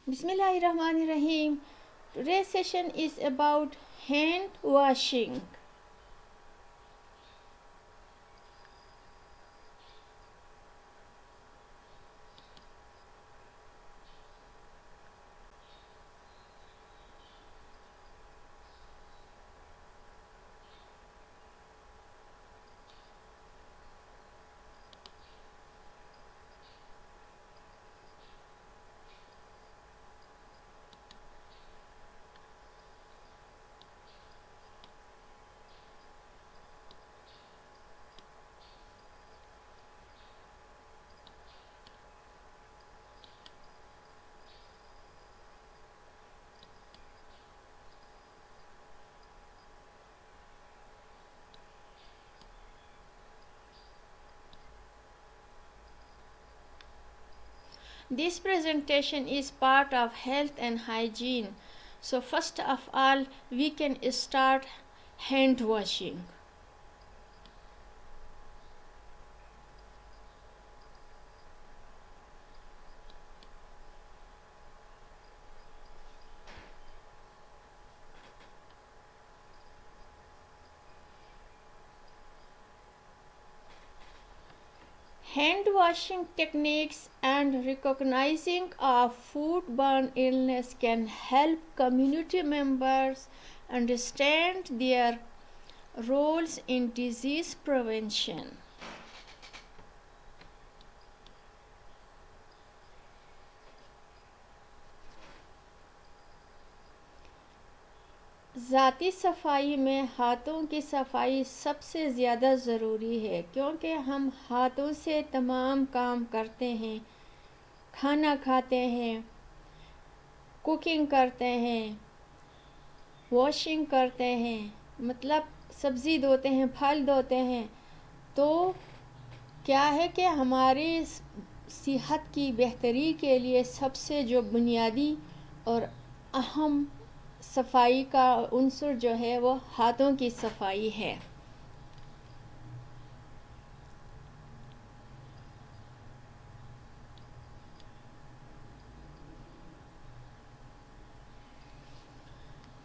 Bismillahirrahmanirrahim. Today's session is about hand washing. This presentation is part of health and hygiene. So first of all, we can start hand washing. Hand washing techniques and recognizing of foodborne illness can help community members understand their roles in disease prevention. ذاتی صفائی میں ہاتھوں کی صفائی سب سے زیادہ ضروری ہے کیونکہ ہم ہاتھوں سے تمام کام کرتے ہیں، کھانا کھاتے ہیں، کوکنگ کرتے ہیں، واشنگ کرتے ہیں، مطلب سبزی دھوتے ہیں، پھل دھوتے ہیں. تو کیا ہے کہ ہماری صحت کی بہتری کے لیے سب سے جو بنیادی اور اہم صفائی کا عنصر جو ہے وہ ہاتھوں کی صفائی ہے.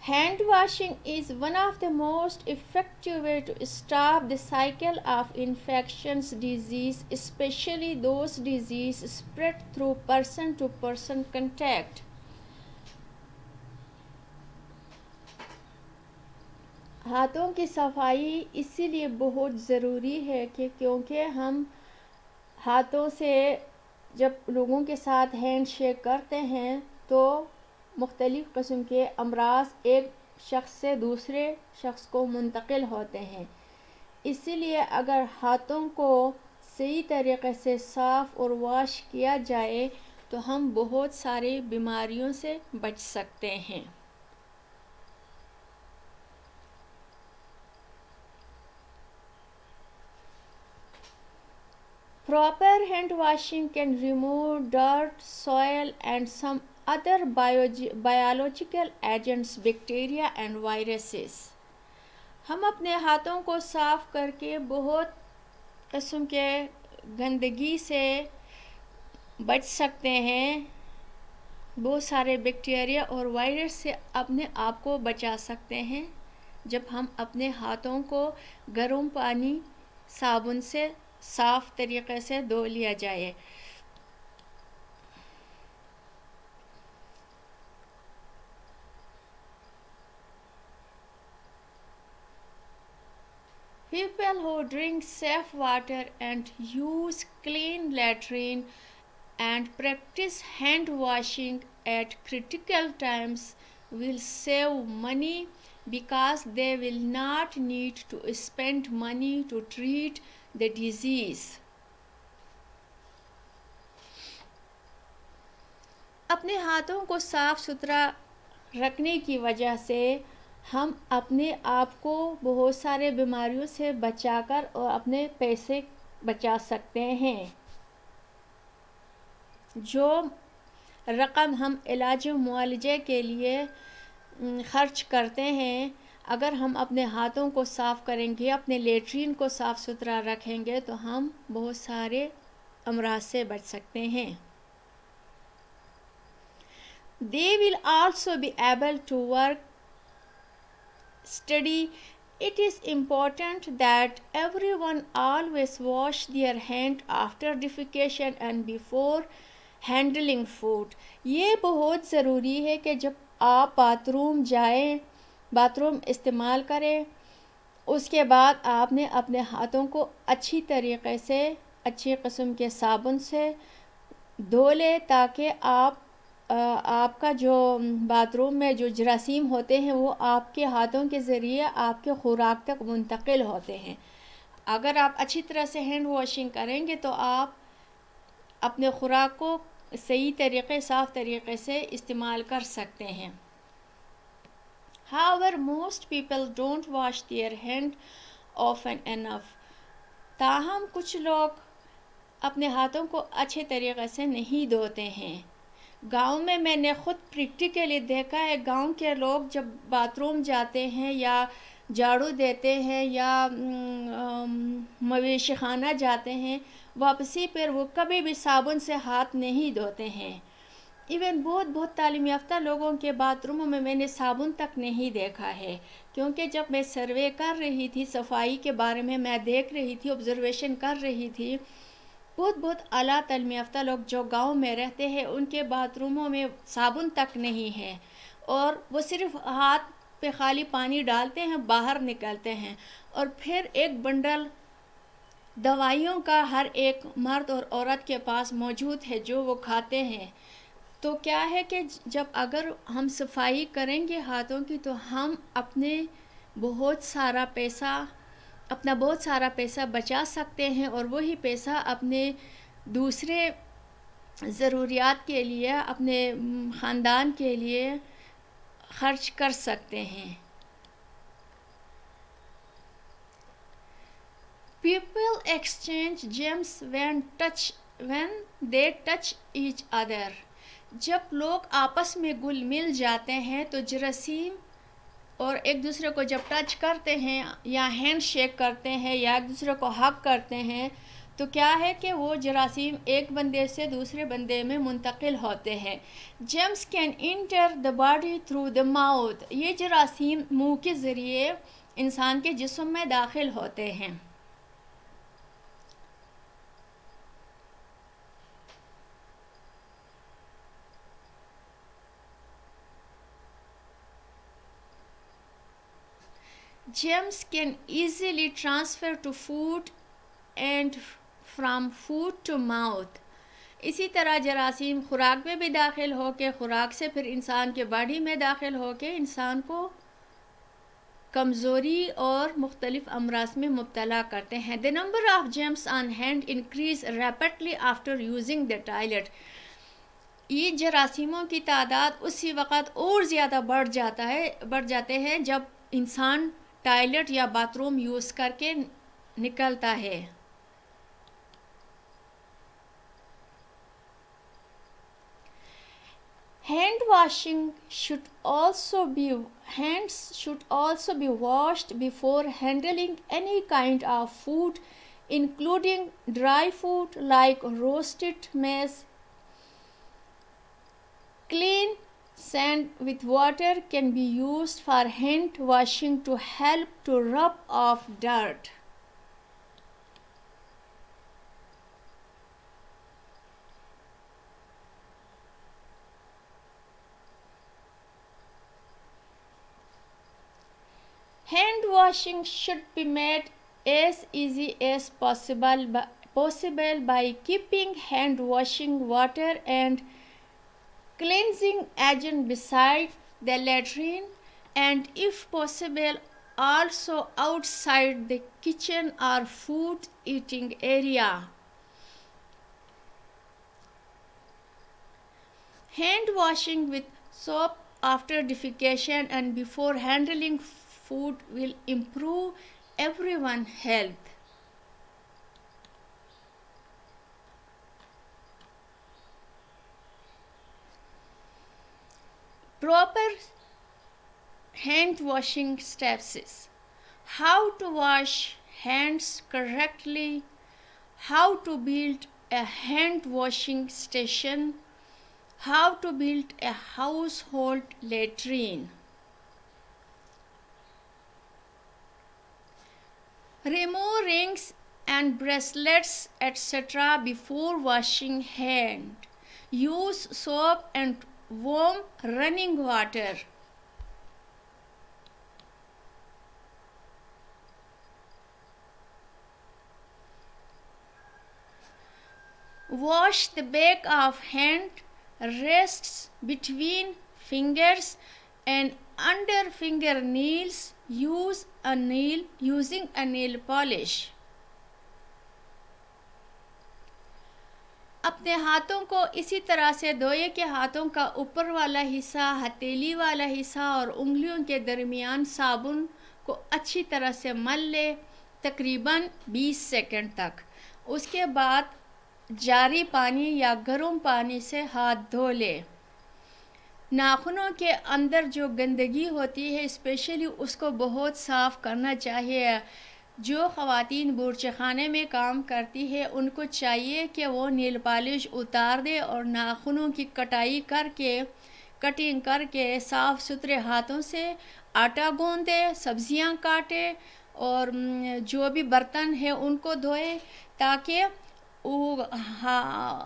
Hand washing is one of the most effective way to stop the cycle of infections disease, especially those diseases spread through person to person contact. ہاتھوں کی صفائی اسی لیے بہت ضروری ہے کہ کیونکہ ہم ہاتھوں سے جب لوگوں کے ساتھ ہینڈ شیک کرتے ہیں تو مختلف قسم کے امراض ایک شخص سے دوسرے شخص کو منتقل ہوتے ہیں. اسی لیے اگر ہاتھوں کو صحیح طریقے سے صاف اور واش کیا جائے تو ہم بہت ساری بیماریوں سے بچ سکتے ہیں. Proper hand washing can remove dirt, soil and some other biological agents, bacteria and viruses. ہم اپنے ہاتھوں کو صاف کر کے بہت قسم کے گندگی سے بچ سکتے ہیں، بہت سارے بیکٹیریا اور وائرس سے اپنے آپ کو بچا سکتے ہیں جب ہم اپنے ہاتھوں کو گرم پانی صابن سے صاف طریقے سے دھو لیا جائے. People who drink safe water and use clean latrine and practice hand washing at critical times will save money because they will not need to spend money to treat the disease. اپنے ہاتھوں کو صاف ستھرا رکھنے کی وجہ سے ہم اپنے آپ کو بہت سارے بیماریوں سے بچا کر اور اپنے پیسے بچا سکتے ہیں. جو رقم ہم علاج و معالجے کے لیے خرچ کرتے ہیں، اگر ہم اپنے ہاتھوں کو صاف کریں گے، اپنے لیٹرین کو صاف ستھرا رکھیں گے تو ہم بہت سارے امراض سے بچ سکتے ہیں. They will also be able to work, study. It is important that everyone always wash their hand after defecation and before handling food. یہ بہت ضروری ہے کہ جب آپ باتھ روم استعمال کریں، اس کے بعد آپ نے اپنے ہاتھوں کو اچھی طریقے سے اچھی قسم کے صابن سے دھو لے، تاکہ آپ کا جو باتھ روم میں جو جراثیم ہوتے ہیں وہ آپ کے ہاتھوں کے ذریعے آپ کے خوراک تک منتقل ہوتے ہیں. اگر آپ اچھی طرح سے ہینڈ واشنگ کریں گے تو آپ اپنے خوراک کو صحیح صاف طریقے سے استعمال کر سکتے ہیں. However, most people don't wash their hand often enough. تاہم کچھ لوگ اپنے ہاتھوں کو اچھے طریقے سے نہیں دھوتے ہیں. گاؤں میں نے خود پریکٹیکلی دیکھا ہے، گاؤں کے لوگ جب باتھ روم جاتے ہیں یا جھاڑو دیتے ہیں یا مویشی خانہ جاتے ہیں، واپسی پر وہ کبھی بھی صابن سے ہاتھ نہیں دھوتے ہیں. ایون بہت تعلیم یافتہ لوگوں کے باتھ روموں میں نے صابن تک نہیں دیکھا ہے، کیونکہ جب میں سروے کر رہی تھی، صفائی کے بارے میں دیکھ رہی تھی، آبزرویشن کر رہی تھی، بہت اعلیٰ تعلیم یافتہ لوگ جو گاؤں میں رہتے ہیں ان کے باتھ روموں میں صابن تک نہیں ہے، اور وہ صرف ہاتھ پہ خالی پانی ڈالتے ہیں، باہر نکلتے ہیں، اور پھر ایک بنڈل دوائیوں کا ہر ایک مرد اور عورت کے پاس موجود ہے جو وہ کھاتے ہیں. تو کیا ہے کہ جب اگر ہم صفائی کریں گے ہاتھوں کی تو ہم اپنا بہت سارا پیسہ بچا سکتے ہیں، اور وہی پیسہ اپنے دوسرے ضروریات کے لیے، اپنے خاندان کے لیے خرچ کر سکتے ہیں. People exchange germs when they touch each other. جب لوگ آپس میں گل مل جاتے ہیں تو جراثیم اور ایک دوسرے کو جب ٹچ کرتے ہیں یا ہینڈ شیک کرتے ہیں یا ایک دوسرے کو ہگ کرتے ہیں تو کیا ہے کہ وہ جراثیم ایک بندے سے دوسرے بندے میں منتقل ہوتے ہیں. Germs can enter the body through the mouth. یہ جراثیم منہ کے ذریعے انسان کے جسم میں داخل ہوتے ہیں. Germs can easily transfer to food and from food to mouth. اسی طرح جراثیم خوراک میں بھی داخل ہو کے خوراک سے پھر انسان کے باڈی میں داخل ہو کے انسان کو کمزوری اور مختلف امراض میں مبتلا کرتے ہیں. The number of germs on hand increase rapidly after using the toilet. یہ جراثیموں کی تعداد اسی وقت اور زیادہ بڑھ جاتے ہیں جب انسان ٹوائلٹ یا باتھ روم یوز کر کے نکلتا ہے. Hands should also be washed before handling any kind of food, including dry food like roasted maize. Clean sand with water can be used for hand washing to help to rub off dirt. Hand washing should be made as easy as possible by keeping hand washing water and cleansing agent beside the latrine, and if possible also outside the kitchen or food eating area. Hand washing with soap after defecation and before handling food will improve everyone's health. Proper hand washing steps is how to wash hands correctly, how to build a hand washing station, How to build a household latrine. Remove rings and bracelets, etc. before washing hand. Use soap and warm running water. Wash the back of hand, rests between fingers and under fingernails. Using a nail polish. اپنے ہاتھوں کو اسی طرح سے دھوئے کہ ہاتھوں کا اوپر والا حصہ، ہتھیلی والا حصہ اور انگلیوں کے درمیان صابن کو اچھی طرح سے مل لے، تقریباً 20 سیکنڈ تک. اس کے بعد جاری پانی یا گرم پانی سے ہاتھ دھو لے. ناخنوں کے اندر جو گندگی ہوتی ہے اسپیشلی اس کو بہت صاف کرنا چاہیے. جو خواتین باورچی خانے میں کام کرتی ہے ان کو چاہیے کہ وہ نیل پالش اتار دے اور ناخنوں کی کٹنگ کر کے صاف ستھرے ہاتھوں سے آٹا گوندے، سبزیاں کاٹے اور جو بھی برتن ہیں ان کو دھوئے، تاکہ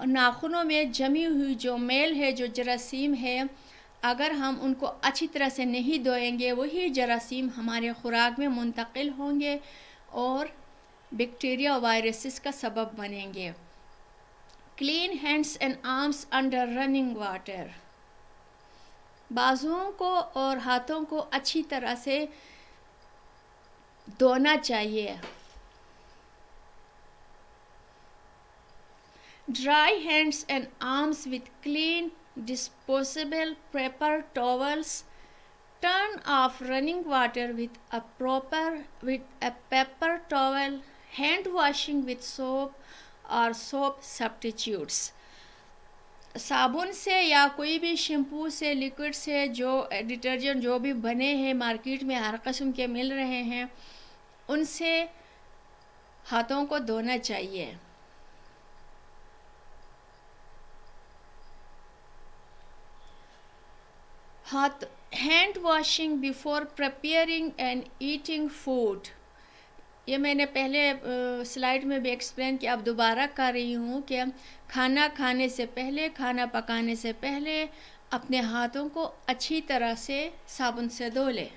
ناخنوں میں جمی ہوئی جو میل ہے، جو جراثیم ہے، اگر ہم ان کو اچھی طرح سے نہیں دھوئیں گے وہی جراثیم ہمارے خوراک میں منتقل ہوں گے اور بیکٹیریا وائرسز کا سبب بنیں گے. Clean hands and arms under running water. بازوؤں کو اور ہاتھوں کو اچھی طرح سے دھونا چاہیے. Dry hands and arms with clean disposable paper towels. Turn off running water with a paper towel. Hand washing with soap or soap substitutes. صابن سے یا کوئی بھی شیمپو سے، لیکوڈ سے، جو ڈٹرجنٹ جو بھی بنے ہیں مارکیٹ میں ہر قسم کے مل رہے ہیں، ان سے ہاتھوں کو دھونا چاہیے. Hand washing before preparing and eating food. یہ میں نے پہلے سلائیڈ میں بھی ایکسپلین کیا، اب دوبارہ کر رہی ہوں کہ کھانا کھانے سے پہلے، کھانا پکانے سے پہلے اپنے ہاتھوں کو اچھی طرح سے صابن سے دھو لے.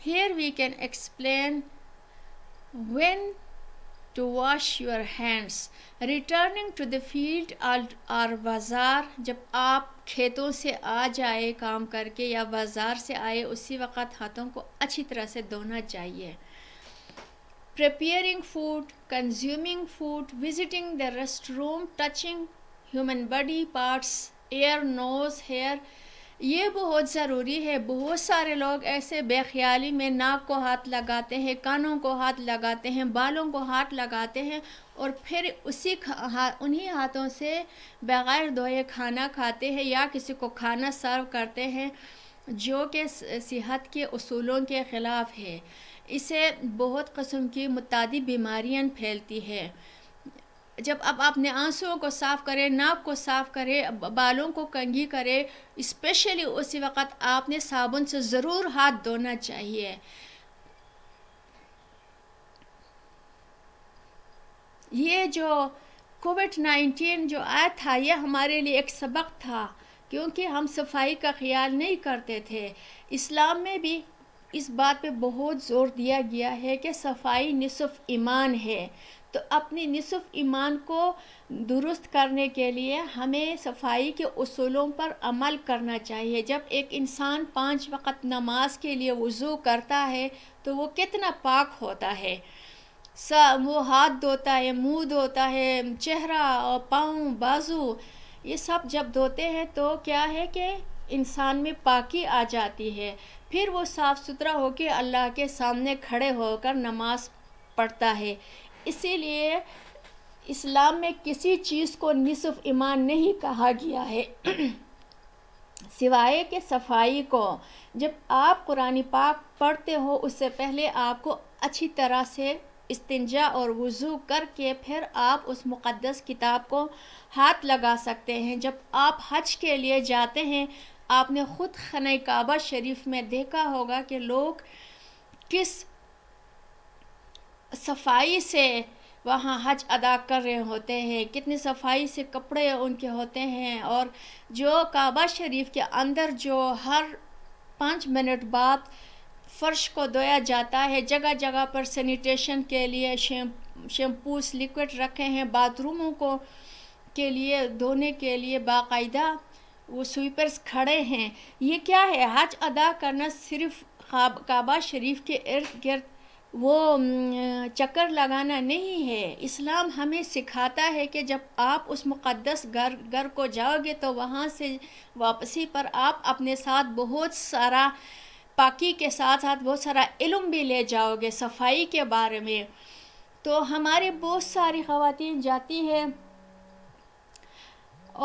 Here we can explain when to wash your hands. Returning to the field or بازار. جب آپ کھیتوں سے آ جائے کام کر کے یا بازار سے آئے اسی وقت ہاتھوں کو اچھی طرح سے دھونا چاہیے. Preparing food, consuming food, visiting the restroom, touching human body parts, ear, nose, hair. یہ بہت ضروری ہے. بہت سارے لوگ ایسے بے خیالی میں ناک کو ہاتھ لگاتے ہیں، کانوں کو ہاتھ لگاتے ہیں، بالوں کو ہاتھ لگاتے ہیں اور پھر انہی ہاتھوں سے بغیر دھوئے کھانا کھاتے ہیں یا کسی کو کھانا سرو کرتے ہیں، جو کہ صحت کے اصولوں کے خلاف ہے. اسے بہت قسم کی متعدی بیماریاں پھیلتی ہے. جب اب اپنے آنسوؤں کو صاف کرے، ناک کو صاف کرے، بالوں کو کنگھی کرے، اسپیشلی اسی وقت آپ نے صابن سے ضرور ہاتھ دھونا چاہیے. یہ جو کووڈ-19 جو آیا تھا یہ ہمارے لیے ایک سبق تھا، کیونکہ ہم صفائی کا خیال نہیں کرتے تھے. اسلام میں بھی اس بات پہ بہت زور دیا گیا ہے کہ صفائی نصف ایمان ہے. تو اپنی نصف ایمان کو درست کرنے کے لیے ہمیں صفائی کے اصولوں پر عمل کرنا چاہیے. جب ایک انسان 5 وقت نماز کے لیے وضو کرتا ہے تو وہ کتنا پاک ہوتا ہے. وہ ہاتھ دھوتا ہے، منہ دھوتا ہے، چہرہ اور پاؤں، بازو، یہ سب جب دھوتے ہیں تو کیا ہے کہ انسان میں پاکی آ جاتی ہے. پھر وہ صاف ستھرا ہو کے اللہ کے سامنے کھڑے ہو کر نماز پڑھتا ہے. اسی لیے اسلام میں کسی چیز کو نصف ایمان نہیں کہا گیا ہے. سوائے کہ صفائی کو جب آپ قرآن پاک پڑھتے ہو اس سے پہلے آپ کو اچھی طرح سے استنجا اور وضو کر کے پھر آپ اس مقدس کتاب کو ہاتھ لگا سکتے ہیں۔ جب آپ حج کے لیے جاتے ہیں آپ نے خود خانہ کعبہ شریف میں دیکھا ہوگا کہ لوگ کس صفائی سے وہاں حج ادا کر رہے ہوتے ہیں، کتنی صفائی سے کپڑے ان کے ہوتے ہیں، اور جو کعبہ شریف کے اندر جو ہر 5 منٹ بعد فرش کو دھویا جاتا ہے، جگہ جگہ پر سینیٹیشن کے لیے شیمپوز لیکوڈ رکھے ہیں، باتھ روموں کو کے لیے دھونے کے لیے باقاعدہ وہ سویپرز کھڑے ہیں۔ یہ کیا ہے؟ حج ادا کرنا صرف کعبہ شریف کے ارد گرد وہ چکر لگانا نہیں ہے۔ اسلام ہمیں سکھاتا ہے کہ جب آپ اس مقدس گھر کو جاؤ گے تو وہاں سے واپسی پر آپ اپنے ساتھ بہت سارا پاکی کے ساتھ ساتھ بہت سارا علم بھی لے جاؤ گے صفائی کے بارے میں۔ تو ہماری بہت ساری خواتین جاتی ہیں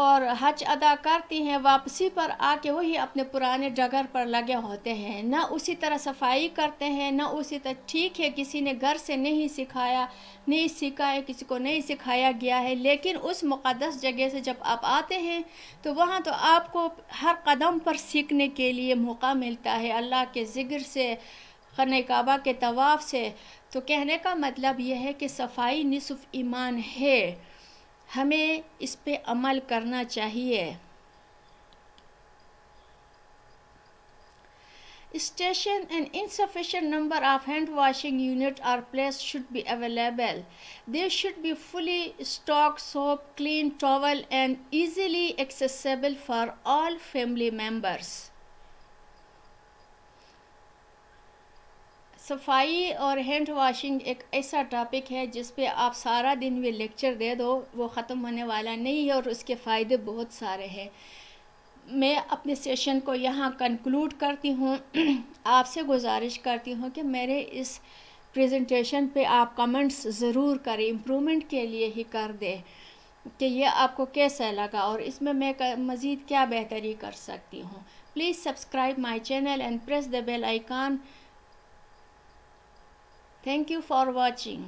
اور حج ادا کرتی ہیں، واپسی پر آ کے وہی اپنے پرانے ڈگر پر لگے ہوتے ہیں، نہ اسی طرح صفائی کرتے ہیں، نہ اسی طرح۔ ٹھیک ہے کسی نے گھر سے نہیں سیکھا ہے، کسی کو نہیں سکھایا گیا ہے، لیکن اس مقدس جگہ سے جب آپ آتے ہیں تو وہاں تو آپ کو ہر قدم پر سیکھنے کے لیے موقع ملتا ہے، اللہ کے ذکر سے، خانہ کعبہ کے طواف سے۔ تو کہنے کا مطلب یہ ہے کہ صفائی نصف ایمان ہے، ہمیں اس پہ عمل کرنا چاہیے۔ Station and insufficient number of hand washing units or places should be available. They should be fully stocked soap, clean towel and easily accessible for all family members. صفائی اور ہینڈ واشنگ ایک ایسا ٹاپک ہے جس پہ آپ سارا دن بھی لیکچر دے دو وہ ختم ہونے والا نہیں ہے، اور اس کے فائدے بہت سارے ہیں۔ میں اپنے سیشن کو یہاں کنکلوڈ کرتی ہوں۔ آپ سے گزارش کرتی ہوں کہ میرے اس پریزنٹیشن پہ آپ کمنٹس ضرور کریں، امپرومنٹ کے لیے ہی کر دیں کہ یہ آپ کو کیسا لگا اور اس میں مزید کیا بہتری کر سکتی ہوں۔ Please subscribe my channel and press the bell icon. Thank you for watching.